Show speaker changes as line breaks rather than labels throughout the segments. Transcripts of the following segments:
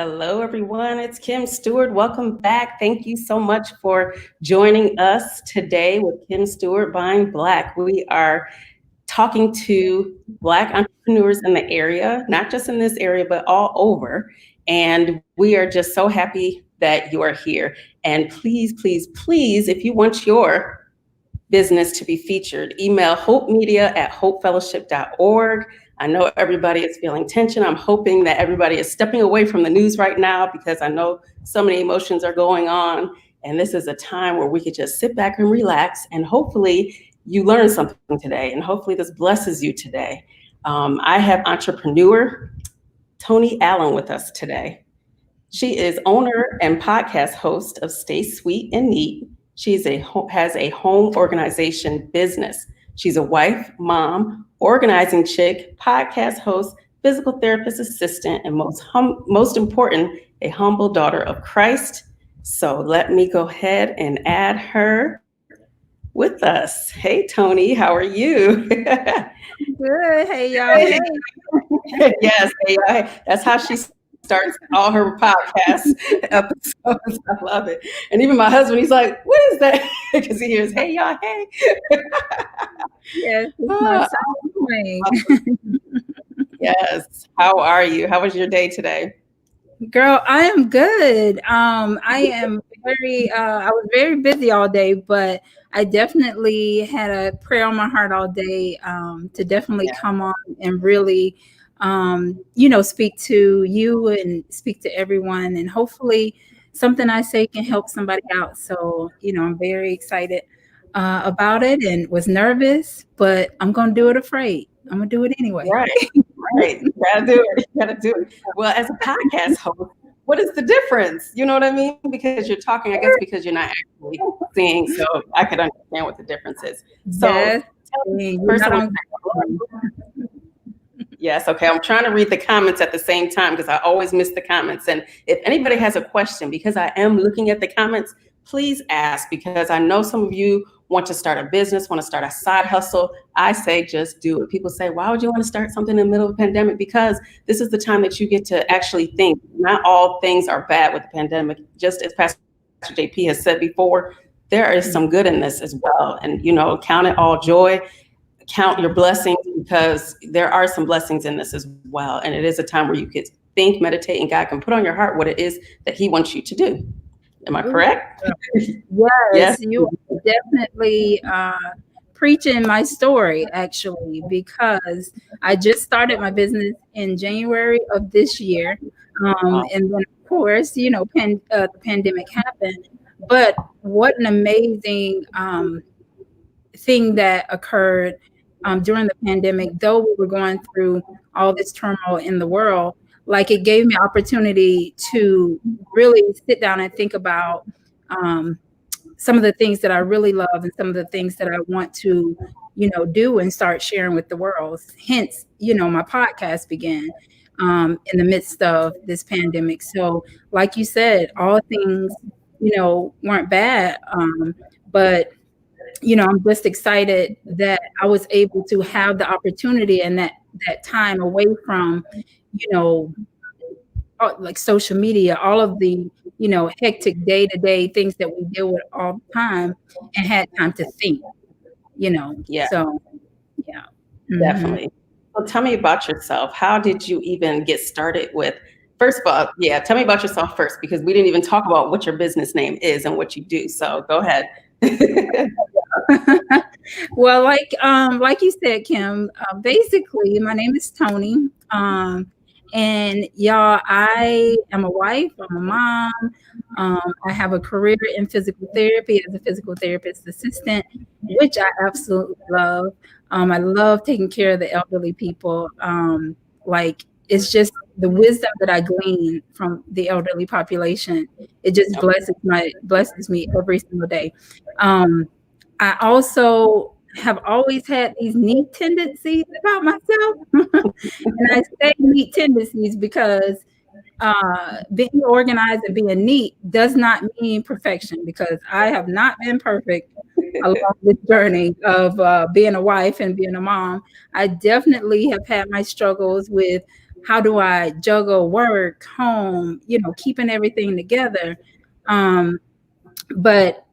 Hello, everyone. It's Kim Steward. Welcome back. Thank you so much for joining us today with Kim Steward Buying Black. We are talking to Black entrepreneurs in the area, not just in this area, but all over. And we are just so happy that you are here. And please, please, please, if you want your business to be featured, email hopemedia@hopefellowship.org. I know everybody is feeling tension. I'm hoping that everybody is stepping away from the news right now because I know so many emotions are going on. And this is a time where we could just sit back and relax. And hopefully you learn something today. And hopefully this blesses you today. I have entrepreneur Toni Allen with us today. She is owner and podcast host of Stay Sweet and Neat. She has a home organization business. She's a wife, mom, organizing chick, podcast host, physical therapist assistant, and most important, a humble daughter of Christ. So let me go ahead and add her with us. Hey, Toni, how are you?
Good. Hey, y'all. Hey.
Yes, hey, that's how she starts all her podcast episodes. I love it. And even my husband, he's like, what is that? Because he hears, hey, y'all, hey.
Yes, it's my
Yes. How are you? How was your day today?
Girl, I am good. I was very busy all day, but I definitely had a prayer on my heart all day to definitely come on and really speak to you and speak to everyone, and hopefully something I say can help somebody out. So, I'm very excited about it and was nervous, but I'm going to do it afraid. I'm going to do it anyway.
Right. You gotta do it. Well, as a podcast host, what is the difference? You know what I mean? Because you're talking, I guess, because you're not actually seeing. So I could understand what the difference is. So
yes.
Yes, okay. I'm trying to read the comments at the same time because I always miss the comments. And if anybody has a question, because I am looking at the comments, please ask, because I know some of you want to start a business, want to start a side hustle. I say just do it. People say, why would you want to start something in the middle of a pandemic? Because this is the time that you get to actually think. Not all things are bad with the pandemic. Just as Pastor JP has said before, there is some good in this as well. And, count it all joy. Count your blessings, because there are some blessings in this as well. And it is a time where you could think, meditate, and God can put on your heart what it is that He wants you to do. Am I correct?
Yes. You are definitely preaching my story, actually, because I just started my business in January of this year. And then, of course, the pandemic happened. But what an amazing thing that occurred during the pandemic, though we were going through all this turmoil in the world. Like, it gave me opportunity to really sit down and think about some of the things that I really love and some of the things that I want to, do and start sharing with the world. Hence, my podcast began in the midst of this pandemic. So, like you said, all things, weren't bad, but I'm just excited that I was able to have the opportunity and that time away from, like social media, all of the, hectic day-to-day things that we deal with all the time, and had time to think,
Yeah.
So, yeah.
Definitely. Well, tell me about yourself. How did you even get started with, first of all, tell me about yourself first, because we didn't even talk about what your business name is and what you do. So go ahead.
Well, like you said, Kim, basically my name is Toni. And y'all, I am a wife, I'm a mom. I have a career in physical therapy as a physical therapist assistant, which I absolutely love. I love taking care of the elderly people. It's just the wisdom that I glean from the elderly population. It just blesses me every single day. I also have always had these neat tendencies about myself. And I say neat tendencies because being organized and being neat does not mean perfection, because I have not been perfect along this journey of being a wife and being a mom. I definitely have had my struggles with how do I juggle work, home, keeping everything together. But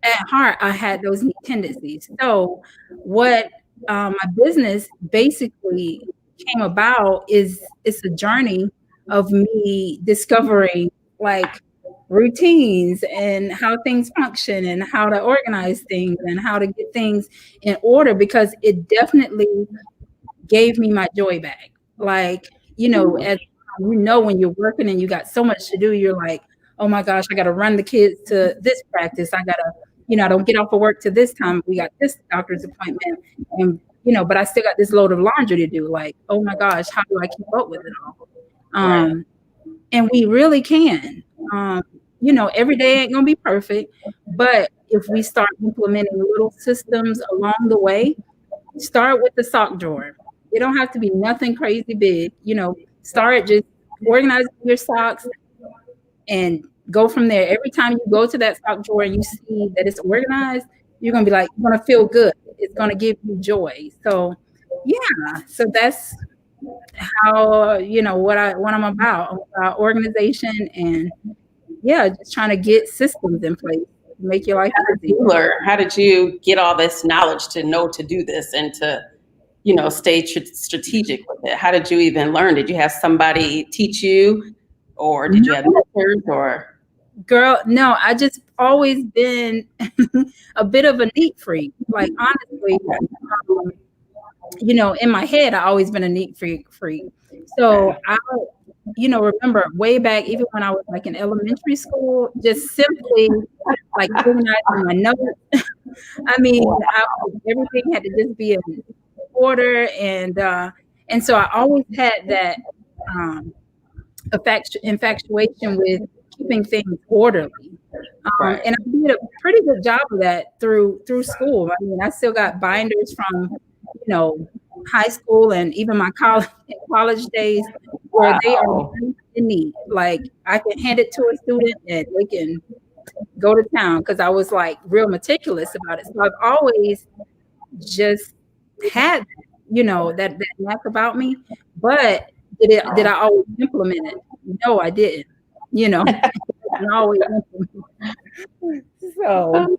at heart, I had those neat tendencies. So what my business basically came about is it's a journey of me discovering like routines and how things function and how to organize things and how to get things in order, because it definitely gave me my joy back. Like, as when you're working and you got so much to do, you're like, oh my gosh, I got to run the kids to this practice. I got to, I don't get off of work to this time. We got this doctor's appointment. And, but I still got this load of laundry to do. Like, oh my gosh, how do I keep up with it all?
Right.
And we really can. Every day ain't going to be perfect. But if we start implementing little systems along the way, start with the sock drawer. It don't have to be nothing crazy big. Start just organizing your socks and go from there. Every time you go to that sock drawer and you see that it's organized, you're going to be like, you're going to feel good. It's going to give you joy. So, yeah. So that's how, what I'm about. I'm about organization and, just trying to get systems in place to make your life easy.
How did you get all this knowledge to know to do this and to, stay strategic with it? How did you even learn? Did you have somebody teach you, or did you have mentors, or?
Girl, no, I just always been a bit of a neat freak. Like, honestly, in my head, I always been a neat freak. So I, remember way back, even when I was like in elementary school, just simply like organizing my notes. I mean, everything had to just be in order, and so I always had that infatuation with keeping things orderly. And I did a pretty good job of that through school. I mean, I still got binders from, high school and even my college days where they are in need. Like, I can hand it to a student and they can go to town because I was like real meticulous about it. So I've always just had, that knack about me. But did I always implement it? No, I didn't. I always so.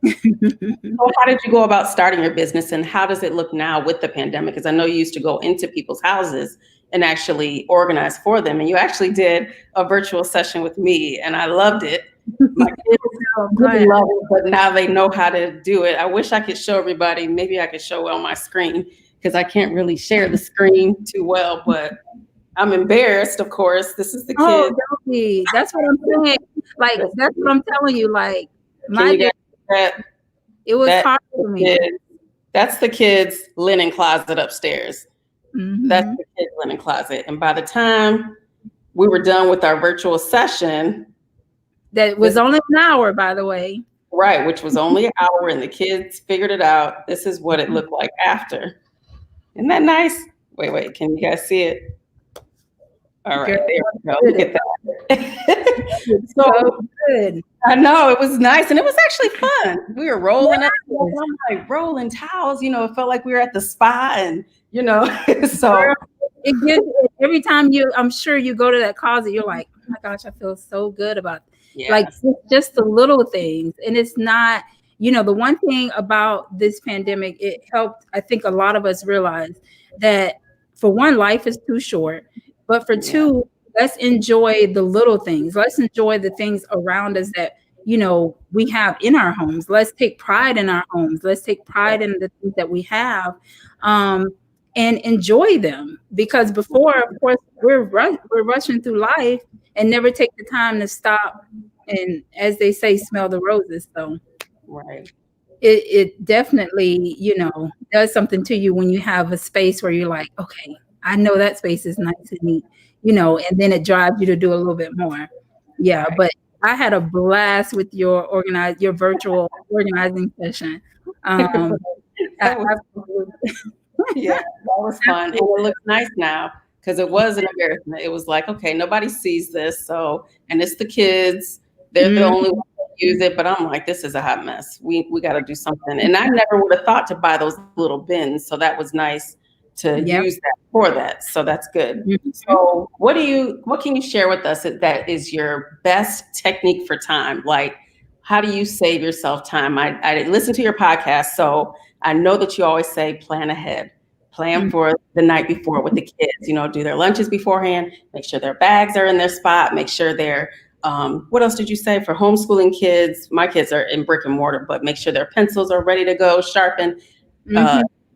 So how did you go about starting your business, and how does it look now with the pandemic? Because I know you used to go into people's houses and actually organize for them, and you actually did a virtual session with me, and I loved it. My kids really love it, but now they know how to do it. I wish I could show everybody. Maybe I could show it on my screen because I can't really share the screen too well, but I'm embarrassed, of course. This is the kids.
Oh, that's what I'm saying. Like, that's what I'm telling you. Like, it was hard for me.
That's the kids' linen closet upstairs.
Mm-hmm.
That's the kids' linen closet. And by the time we were done with our virtual session,
that was only an hour, by the way.
Right, which was only an hour, and the kids figured it out. This is what it looked like after. Isn't that nice? Wait, can you guys see it? All right, there we go. Look at that.
So good.
I know, it was nice, and it was actually fun. We were rolling up, like rolling towels. It felt like we were at the spa, and so
it gives every time I'm sure you go to that closet, you're like, oh my gosh, I feel so good about it.
Yes.
Like just the little things, and it's not. The one thing about this pandemic, it helped. I think a lot of us realize that for one, life is too short. But for two, let's enjoy the little things. Let's enjoy the things around us that, we have in our homes. Let's take pride in our homes. Let's take pride in the things that we have and enjoy them. Because before, of course, we're rushing through life and never take the time to stop and, as they say, smell the roses. So
right.
It definitely, does something to you when you have a space where you're like, okay, I know that space is nice and neat, and then it drives you to do a little bit more. Yeah, right. But I had a blast with your virtual organizing session.
Yeah, that was fun. And it looks nice now because it was an embarrassment. It was like, okay, nobody sees this. So, and it's the kids. They're the only ones that use it. But I'm like, this is a hot mess. We got to do something. And I never would have thought to buy those little bins. So that was nice use that for that. So that's good.
Mm-hmm.
So what can you share with us that is your best technique for time? Like, how do you save yourself time? I listen to your podcast, so I know that you always say plan ahead, plan for the night before with the kids, do their lunches beforehand, make sure their bags are in their spot, make sure they're, what else did you say for homeschooling kids? My kids are in brick and mortar, but make sure their pencils are ready to go, sharpened,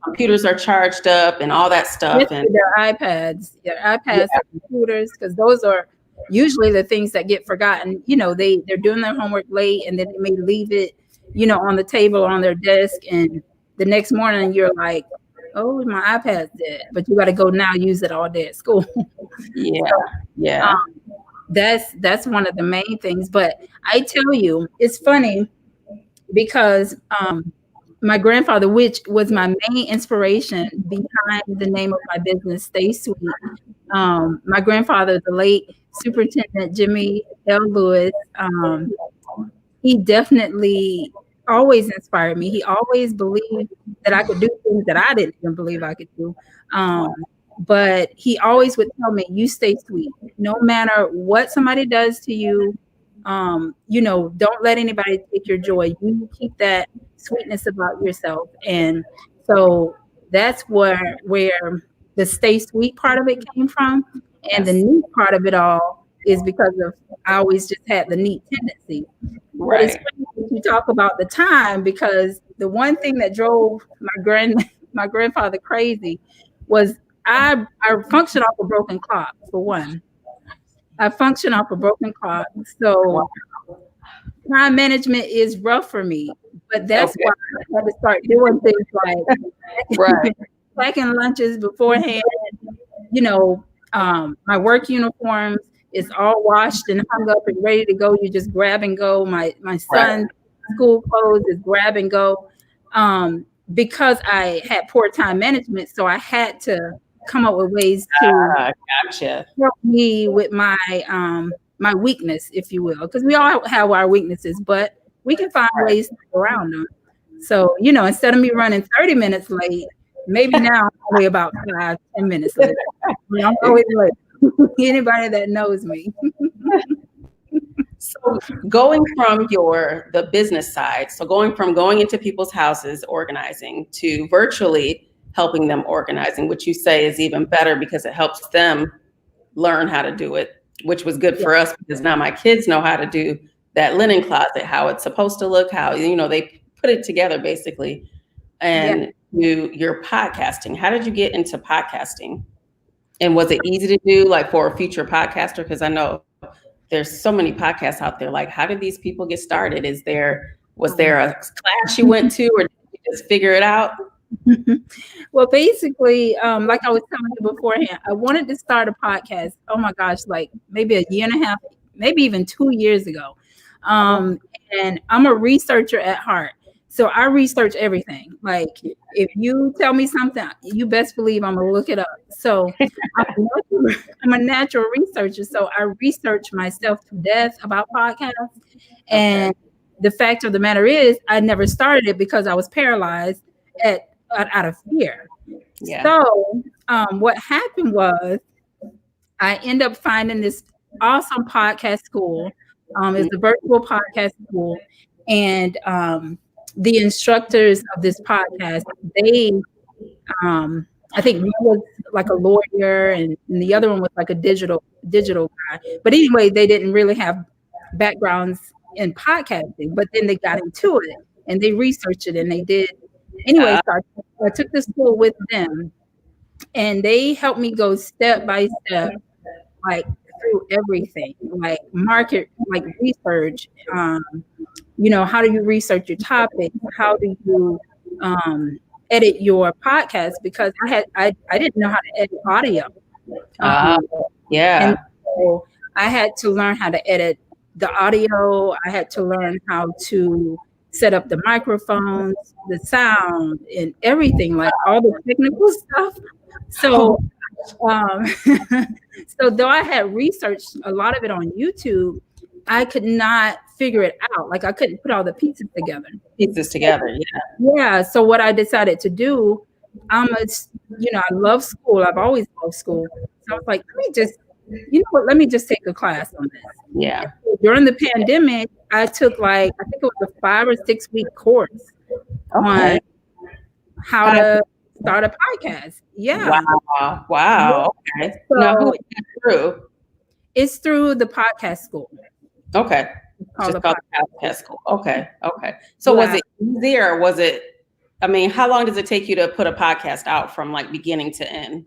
computers are charged up and all that stuff. And
their iPads, and computers, because those are usually the things that get forgotten. They're doing their homework late, and then they may leave it, on the table or on their desk, and the next morning you're like, oh, my iPad's dead, but you got to go now use it all day at school. That's one of the main things. But I tell you, it's funny because my grandfather, which was my main inspiration behind the name of my business, Stay Sweet. My grandfather, the late Superintendent Jimmy L. Lewis, he definitely always inspired me. He always believed that I could do things that I didn't even believe I could do. But he always would tell me, you stay sweet. No matter what somebody does to you, don't let anybody take your joy. You keep that sweetness about yourself. And so that's where the stay sweet part of it came from. And the neat part of it all is because of I always just had the neat tendency. Right. But it's funny when you talk about the time, because the one thing that drove my grandfather crazy was I function off a broken clock, for one. I function off a broken clock. So time management is rough for me, but that's why I had to start doing things like packing lunches beforehand. My work uniforms is all washed and hung up and ready to go. You just grab and go. My son's school clothes is grab and go. Because I had poor time management, so I had to come up with ways to help me with my my weakness, if you will, because we all have our weaknesses, but we can find ways to go around them. So, instead of me running 30 minutes late, maybe now I'm only about 5-10 minutes late. I'm always late. Anybody that knows me.
So going from the business side, so going into people's houses, organizing, to virtually helping them organizing, which you say is even better because it helps them learn how to do it, which was good for us because now my kids know how to do that linen closet, how it's supposed to look, how, they put it together basically. And your podcasting, how did you get into podcasting? And was it easy to do, like, for a future podcaster? Because I know there's so many podcasts out there. Like, how did these people get started? Was there a class you went to, or did you just figure it out?
Well, basically, like I was telling you beforehand, I wanted to start a podcast. Oh my gosh, like maybe a year and a half, maybe even 2 years ago. And I'm a researcher at heart. So I research everything. Like, if you tell me something, you best believe I'm gonna look it up. So I'm a natural researcher. So I research myself to death about podcasts. And the fact of the matter is, I never started it because I was paralyzed out of fear. So what happened was I ended up finding this awesome podcast school. It's a virtual podcast school. And the instructors of this podcast, they, I think one was like a lawyer and the other one was like a digital guy. But anyway, they didn't really have backgrounds in podcasting, but then they got into it and they researched it and they did. Anyway, so I took the school with them and they helped me go step by step, like through everything, like market, like research, how do you research your topic? How do you edit your podcast? Because I didn't know how to edit audio. And so I had to learn how to edit the audio. I had to learn how to set up the microphones, the sound, and everything, like all the technical stuff. So, so though I had researched a lot of it on YouTube, I could not figure it out. Like, I couldn't put all the pieces together.
Yeah.
Yeah. So what I decided to do I love school. I've always loved school. So I was like, let me just take a class on this.
Yeah.
During the pandemic, I took I think it was a 5 or 6 week course
Okay.
on how to start a podcast. Yeah.
Wow. Wow.
Yeah.
Okay. Now who
So
is that through?
it's through the podcast school.
Okay.
It's called
Just
the
called
podcast.
podcast school. Okay. Okay. So was
Yeah.
it easy or was it, I mean, how long does it take you to put a podcast out from like beginning to end?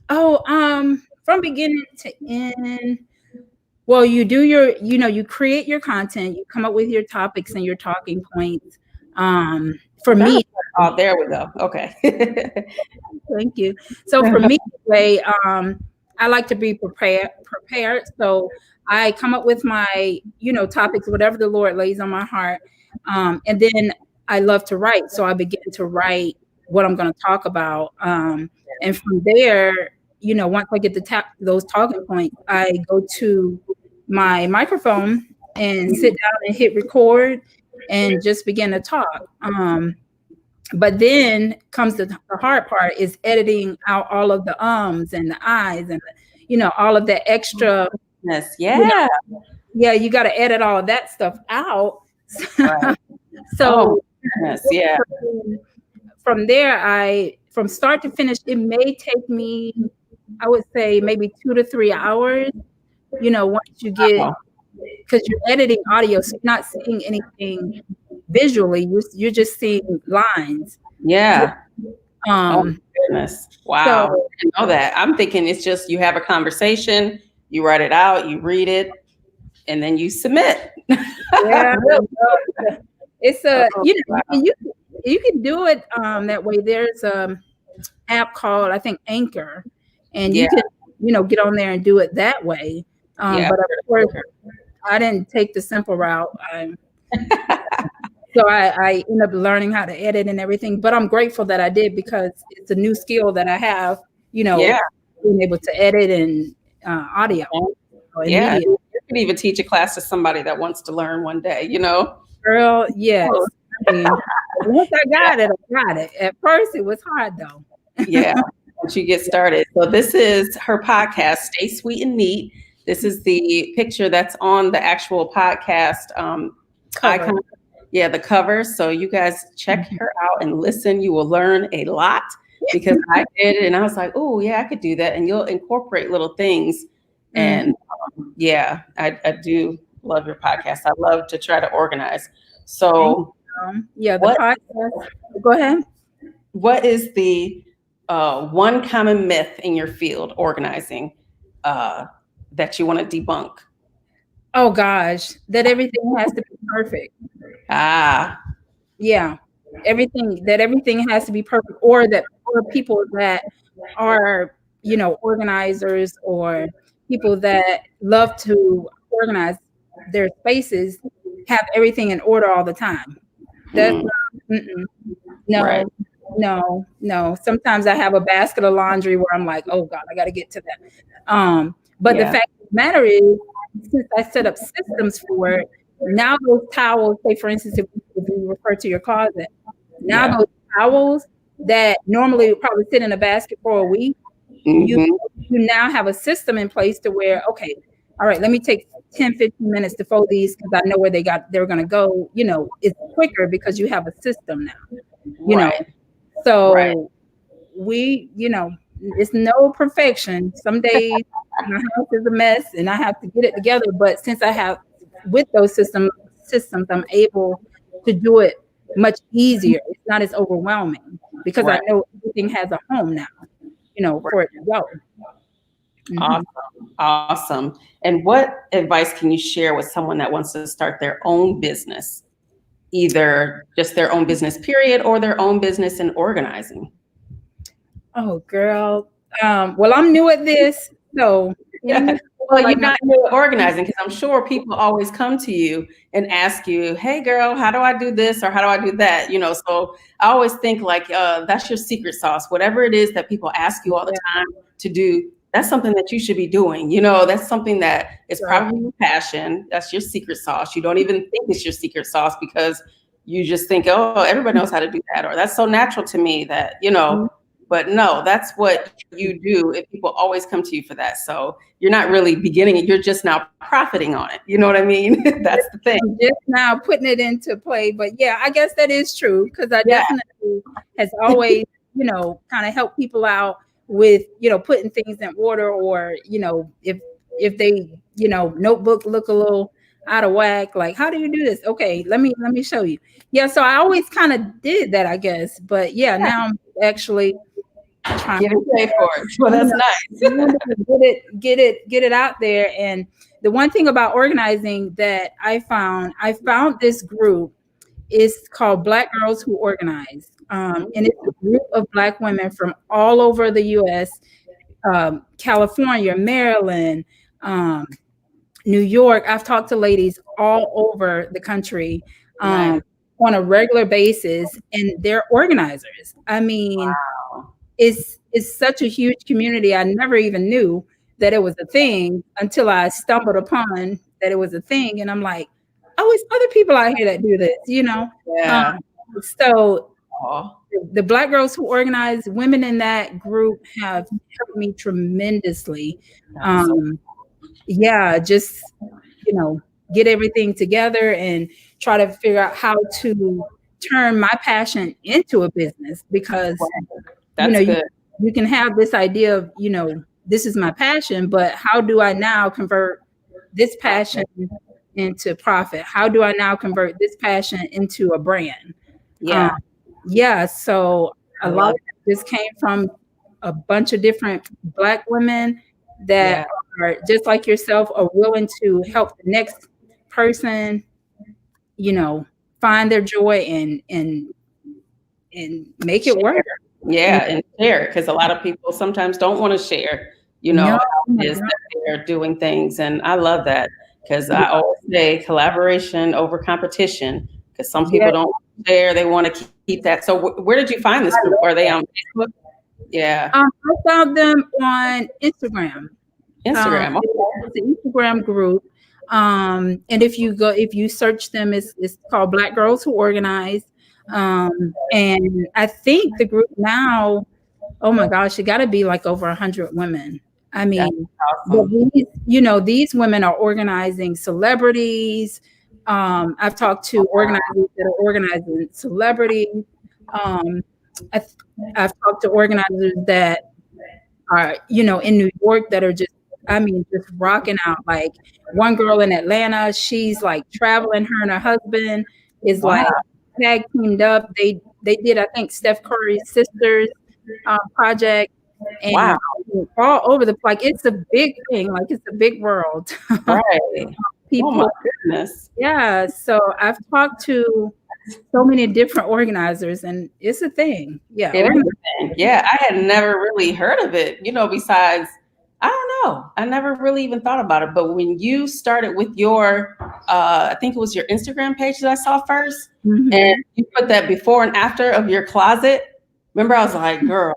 Oh, from beginning to end. Well, you create your content, you come up with your topics and your talking points. For me,
Oh, there we go. Okay.
thank you. So for me, I like to be prepared. So I come up with my, topics, whatever the Lord lays on my heart. And then I love to write. So I begin to write what I'm going to talk about. And from there, once I get those talking points, I go to my microphone and sit down and hit record and just begin to talk. But then comes the hard part is editing out all of the ums and the I's and all of that extra.
Yes. Yeah.
You got to edit all of that stuff out.
Right.
So
goodness, yeah.
From there, from start to finish, it may take me, I would say maybe 2 to 3 hours. Once you get, because you're editing audio, so you're not seeing anything visually. You're just seeing lines.
Yeah. Oh goodness! Wow.
So,
I didn't know that. I'm thinking it's just you have a conversation, you write it out, you read it, and then you submit.
Yeah. It's you can do it that way. There's an app called, I think, Anchor, and you can get on there and do it that way. But of course, I didn't take the simple route. So I ended up learning how to edit and everything. But I'm grateful that I did because it's a new skill that I have. Being able to edit and audio. And
yeah,
media.
you could even teach a class to somebody that wants to learn one day.
Girl, yes. I mean, once I got it, I got it. At first, it was hard though.
Yeah, once you get started. So this is her podcast, Stay Sweet and Neat. This is the picture that's on the actual podcast icon. Yeah, the cover. So you guys check her out and listen. You will learn a lot because I did it and I was like, oh yeah, I could do that. And you'll incorporate little things. And I do love your podcast. I love to try to organize. So
the podcast. Go ahead.
What is the one common myth in your field, organizing, that you want to debunk?
Oh gosh, that everything has to be perfect. Yeah, everything has to be perfect, or people that are organizers or people that love to organize their spaces have everything in order all the time. That's no. Sometimes I have a basket of laundry where I'm like, oh God, I got to get to that. But the fact of the matter is, since I set up systems for it, now those towels, say for instance, if we refer to your closet, now those towels that normally would probably sit in a basket for a week, you now have a system in place to where, okay, all right, let me take 10, 15 minutes to fold these because I know where they're going to go. It's quicker because you have a system now, So we, it's no perfection. Some days my house is a mess and I have to get it together. But since I have with those systems, I'm able to do it much easier. It's not as overwhelming because I know everything has a home now, for it to go.
Awesome. And what advice can you share with someone that wants to start their own business, either just their own business period or their own business in organizing?
Oh, girl. Well, I'm new at this, so
well, you're not new at organizing because I'm sure people always come to you and ask you, "Hey, girl, how do I do this or how do I do that?" So I always think like that's your secret sauce. Whatever it is that people ask you all the time to do, that's something that you should be doing. That's something that is probably your passion. That's your secret sauce. You don't even think it's your secret sauce because you just think, oh, everybody knows how to do that, or that's so natural to me that, but no, that's what you do if people always come to you for that. So you're not really beginning it, you're just now profiting on it. You know what I mean? That's the thing.
I'm just now putting it into play. But yeah, I guess that is true, because I definitely has always, kind of helped people out with, putting things in order, or, if they, notebook look a little out of whack, like, how do you do this? Okay, let me show you. Yeah, so I always kind of did that, I guess. But yeah, now I'm actually trying
to pay for it. Well, that's nice.
get it out there. And the one thing about organizing that I found this group is called Black Girls Who Organize. And it's a group of Black women from all over the U.S., California, Maryland, New York. I've talked to ladies all over the country on a regular basis, and they're organizers. I mean, it's such a huge community. I never even knew that it was a thing until I stumbled upon that it was a thing. And I'm like, oh, it's other people out here that do this,
Yeah.
So the Black Girls Who Organize, women in that group have helped me tremendously. Just, get everything together and try to figure out how to turn my passion into a business, because you can have this idea of, this is my passion, but how do I now convert this passion into profit? How do I now convert this passion into a brand? So a lot of this came from a bunch of different Black women that are just like yourself, are willing to help the next person, find their joy and make it work.
And share it, because a lot of people sometimes don't want to share, how it is that they're doing things. And I love that, because I always say collaboration over competition, because some people don't share, they want to keep that. So where did you find this group? Are they on Facebook? Yeah.
I found them on Instagram.
It's an
Instagram group. And if you search them, it's called Black Girls Who Organize. And I think the group now, oh my gosh, it got to be like over 100 women. I mean, but these women are organizing celebrities. I've talked to organizers that are organizing celebrities. I've talked to organizers that are, in New York, that are just rocking out. Like one girl in Atlanta, she's like traveling. Her and her husband is like tag teamed up. They did, I think, Steph Curry's sisters project, and all over the place. Like, it's a big thing. Like, it's a big world. People.
Oh my goodness.
Yeah. So I've talked to so many different organizers, and it's a thing. Yeah.
I had never really heard of it, besides, I don't know, I never really even thought about it. But when you started with your, I think it was your Instagram page that I saw first, and you put that before and after of your closet, remember, I was like, girl,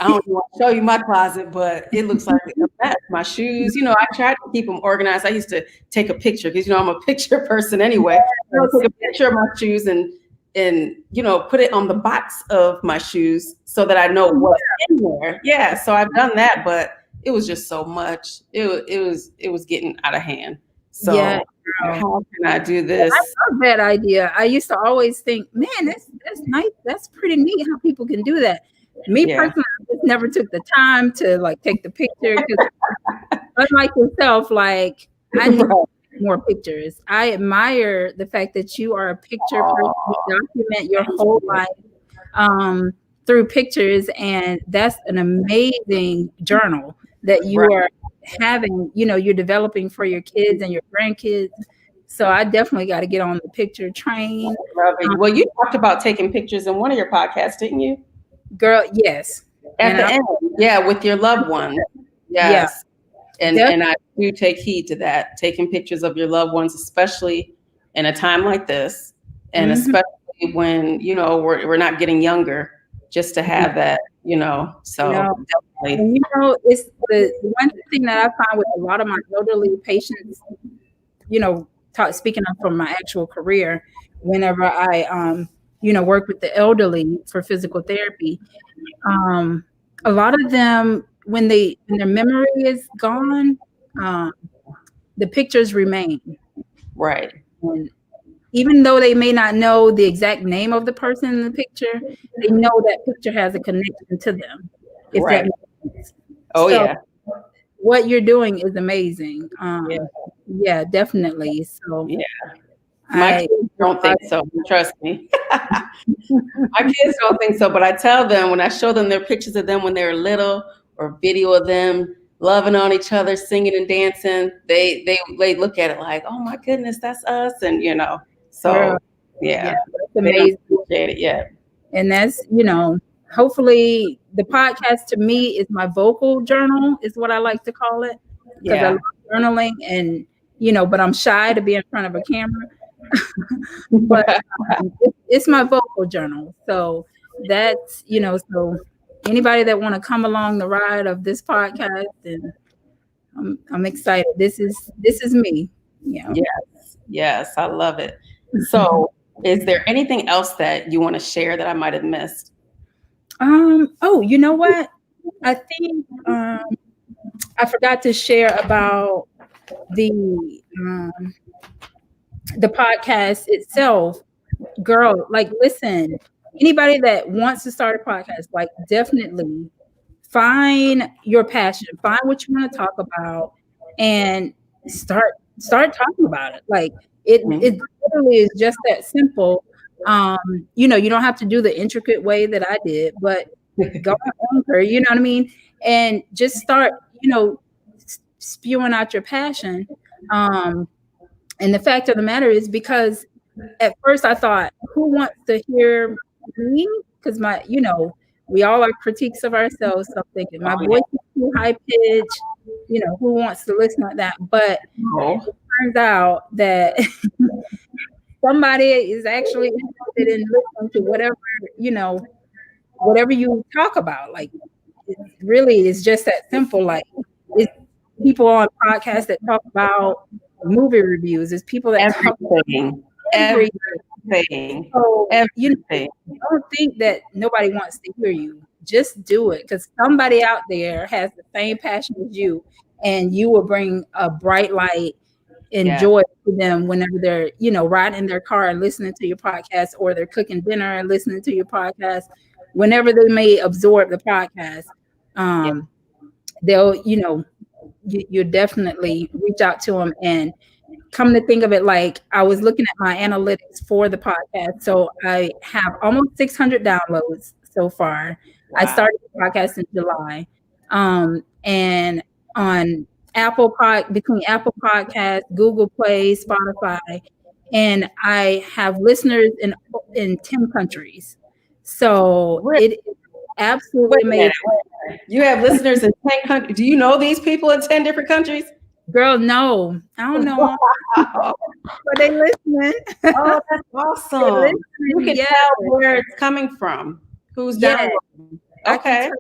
I don't want to show you my closet, but it looks like a mess. My shoes, I tried to keep them organized. I used to take a picture, because, I'm a picture person anyway. I take a picture of my shoes and put it on the box of my shoes so that I know what's in there. Yeah. So I've done that, but it was just so much. It was getting out of hand. So how can I do this?
I love that idea. I used to always think, man, that's nice. That's pretty neat how people can do that. Me personally, I just never took the time to like take the picture, because unlike yourself, like, I need more pictures. I admire the fact that you are a picture person. You document your whole life through pictures, and that's an amazing journal that you are having, you're developing for your kids and your grandkids. So I definitely got to get on the picture train.
Well, you talked about taking pictures in one of your podcasts, didn't you?
Girl, yes.
At the end, with your loved ones. Yes. Yeah. And I do take heed to that, taking pictures of your loved ones, especially in a time like this, and especially when, we're not getting younger, just to have that, so definitely.
And, it's the one thing that I find with a lot of my elderly patients, speaking of from my actual career, whenever I work with the elderly for physical therapy. A lot of them, when their memory is gone, um, the pictures remain.
Right.
And even though they may not know the exact name of the person in the picture, they know that picture has a connection to them, if that
Right.
makes sense.
Oh,
So
yeah.
what you're doing is amazing.
Yeah.
Yeah, definitely. So
Yeah. My kids don't think so. Trust me. My kids don't think so, but I tell them when I show them their pictures of them when they were little or video of them loving on each other, singing and dancing, they look at it like, oh my goodness, that's us. And so
yeah,
yeah,
that's
they don't
amazing.
appreciate it yet.
And that's, hopefully the podcast to me is my vocal journal, is what I like to call it. Because I
Yeah.
love journaling and, but I'm shy to be in front of a camera. But it's my vocal journal. So that's, so anybody that want to come along the ride of this podcast, and I'm excited. This is me. Yeah.
Yes, I love it. So is there anything else that you want to share that I might have missed?
Oh, you know what? I think I forgot to share about the podcast itself. Girl, like, listen, anybody that wants to start a podcast, like, definitely find your passion, find what you want to talk about, and start talking about it. Like, it literally is just that simple. You don't have to do the intricate way that I did, but go on Anchor, you know what I mean? And just start, spewing out your passion. And the fact of the matter is, because at first I thought, who wants to hear me? Because we all are critiques of ourselves. So I'm thinking my voice is too high pitched. Who wants to listen like that? But it turns out that somebody is actually interested in listening to whatever you talk about. Like, it really is just that simple. Like, it's people on podcasts that talk about movie reviews. It's people that talk about
everything.
So, don't think that nobody wants to hear you. Just do it, because somebody out there has the same passion as you, and you will bring a bright light and joy to them whenever they're, riding in their car and listening to your podcast, or they're cooking dinner and listening to your podcast. Whenever they may absorb the podcast, they'll, you definitely reach out to them. And come to think of it, like, I was looking at my analytics for the podcast. So I have almost 600 downloads so far. Wow. I started the podcast in July. And on between Apple Podcasts, Google Play, Spotify, and I have listeners in 10 countries. So it is absolutely amazing.
You have listeners in 10 countries. Do you know these people in 10 different countries?
Girl, no, I don't know. But they listening.
Oh, that's awesome. You can tell where it's coming from. Who's downloading? Okay.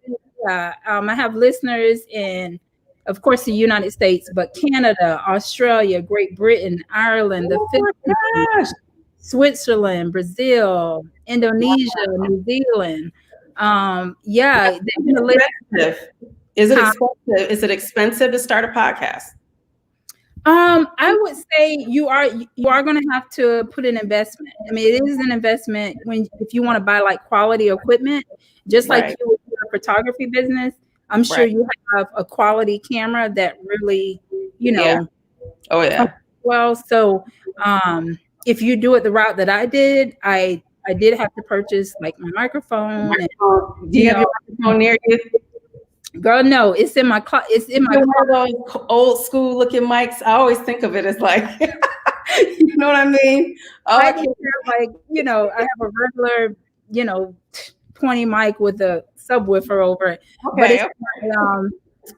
I have listeners in, of course, the United States, but Canada, Australia, Great Britain, Ireland, the Philippines, Switzerland, Brazil, Indonesia, New Zealand.
Is it expensive? Is it expensive to start a podcast?
I would say you are going to have to put an investment. I mean, it is an investment if you want to buy like quality equipment, just like you would do a photography business. I'm sure you have a quality camera that really, well. So, if you do it the route that I did, I did have to purchase like my microphone.
Do you have your microphone near you?
Girl, no, it's in my it's in my
one of those old school looking mics. I always think of it as like, you know what I mean?
I have a regular, 20 mic with a subwoofer over it. Okay, but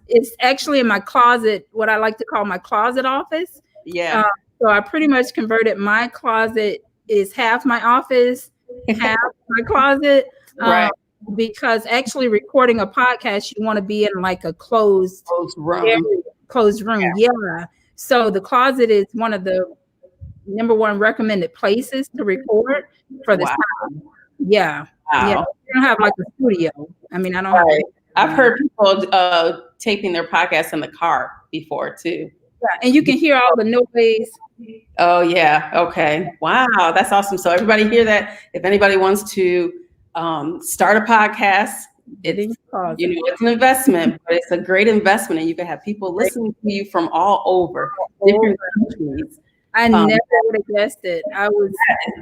it's actually in my closet, what I like to call my closet office.
Yeah.
So I pretty much converted my closet is half my office, half my closet.
Right.
Because actually recording a podcast, you want to be in like a closed room. Yeah. So the closet is one of the #1 recommended places to record for this
Wow.
time. Yeah. Yeah.
Wow.
I don't have like a studio. I mean, I don't
Right.
have
I've heard people taping their podcasts in the car before too.
Yeah, and you can hear all the noise.
Oh yeah. Okay. Wow. That's awesome. So everybody hear that. If anybody wants to start a podcast, it's it's an investment, but it's a great investment, and you can have people listening to you from all over different countries.
I never would have guessed it. I was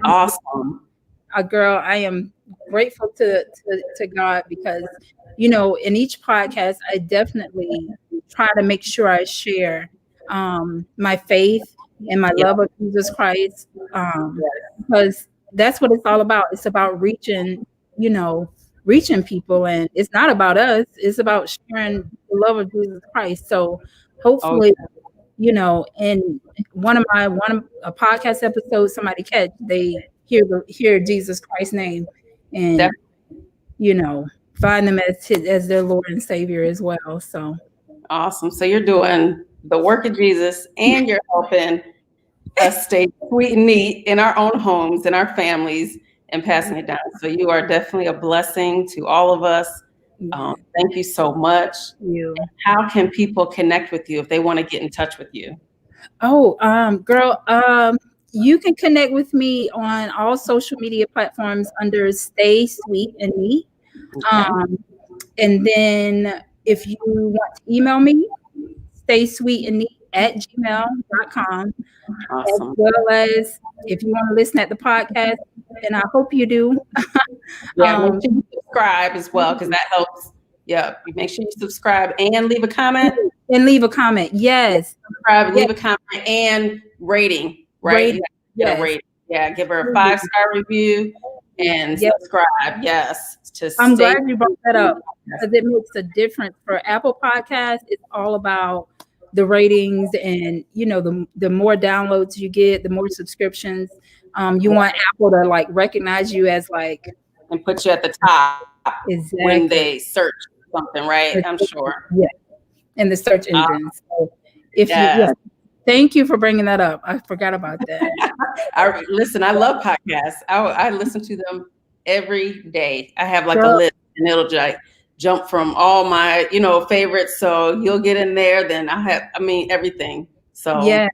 awesome.
A girl. I am grateful to God because, in each podcast, I definitely try to make sure I share my faith and my love of Jesus Christ, because that's what it's all about. It's about reaching people, and it's not about us. It's about sharing the love of Jesus Christ. So hopefully, in one of a podcast episode, somebody they hear Jesus Christ's name and find them as their Lord and Savior as well. So
awesome. So you're doing the work of Jesus, and you're helping us stay sweet and neat in our own homes and our families, and passing it down. So you are definitely a blessing to all of us. Thank you so much. How can people connect with you if they want to get in touch with you?
Oh, girl, you can connect with me on all social media platforms under Stay Sweet and Neat. Okay. And then if you want to email me, staysweetandneat@gmail.com.
Awesome.
As well as if you want to listen at the podcast, and I hope you do.
Yeah, make sure you subscribe as well, because that helps. Yeah, make sure you subscribe and leave a comment.
Yes.
Subscribe, leave a comment, and rating. Right?
Yes.
Rating. Yeah, give her a 5-star review and subscribe. Yes.
I'm glad you brought that up, because it makes a difference. For Apple Podcasts, it's all about the ratings, and the more downloads you get, the more subscriptions. You want Apple to recognize you as
and put you at the top when they search something, right? I'm sure.
Yeah, in the search engines. So thank you for bringing that up. I forgot about that.
Listen, I love podcasts. I listen to them every day. I have a list, and it'll jump from all my favorites. So you'll get in there. Then everything. So
yeah,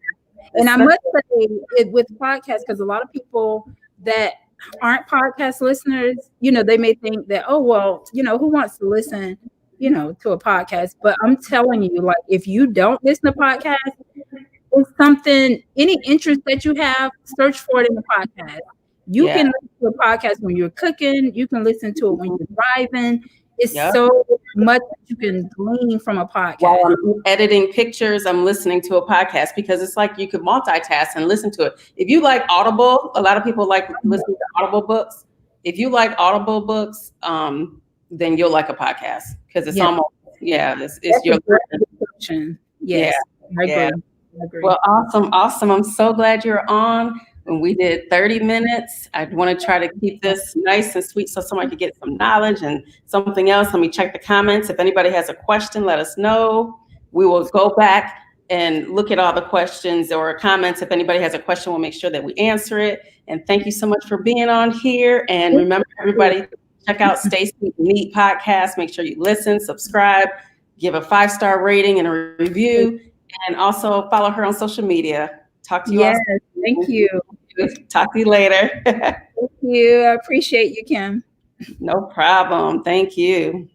and I must say it with podcasts, because a lot of people that aren't podcast listeners, they may think that, oh well, who wants to listen to a podcast? But I'm telling you, if you don't listen to podcasts, it's something, any interest that you have, search for it in the podcast. You can listen to a podcast when you're cooking. You can listen to it when you're driving. It's so much that you can glean from a podcast.
While I'm editing pictures, I'm listening to a podcast, because it's like you could multitask and listen to it. If you like Audible, a lot of people like listening to Audible books. If you like Audible books, then you'll like a podcast, because it's almost it's your
description. Yes, I agree.
Well, awesome. I'm so glad you're on. When we did 30 minutes, I want to try to keep this nice and sweet so somebody could get some knowledge and something else. Let me check the comments. If anybody has a question, let us know. We will go back and look at all the questions or comments. If anybody has a question, we'll make sure that we answer it. And thank you so much for being on here. And remember, everybody, check out Stay Sweet and Neat podcast. Make sure you listen, subscribe, give a 5-star rating and a review, and also follow her on social media. Talk to you all.
Thank you.
Talk to you later.
Thank you. I appreciate you, Kim.
No problem. Thank you.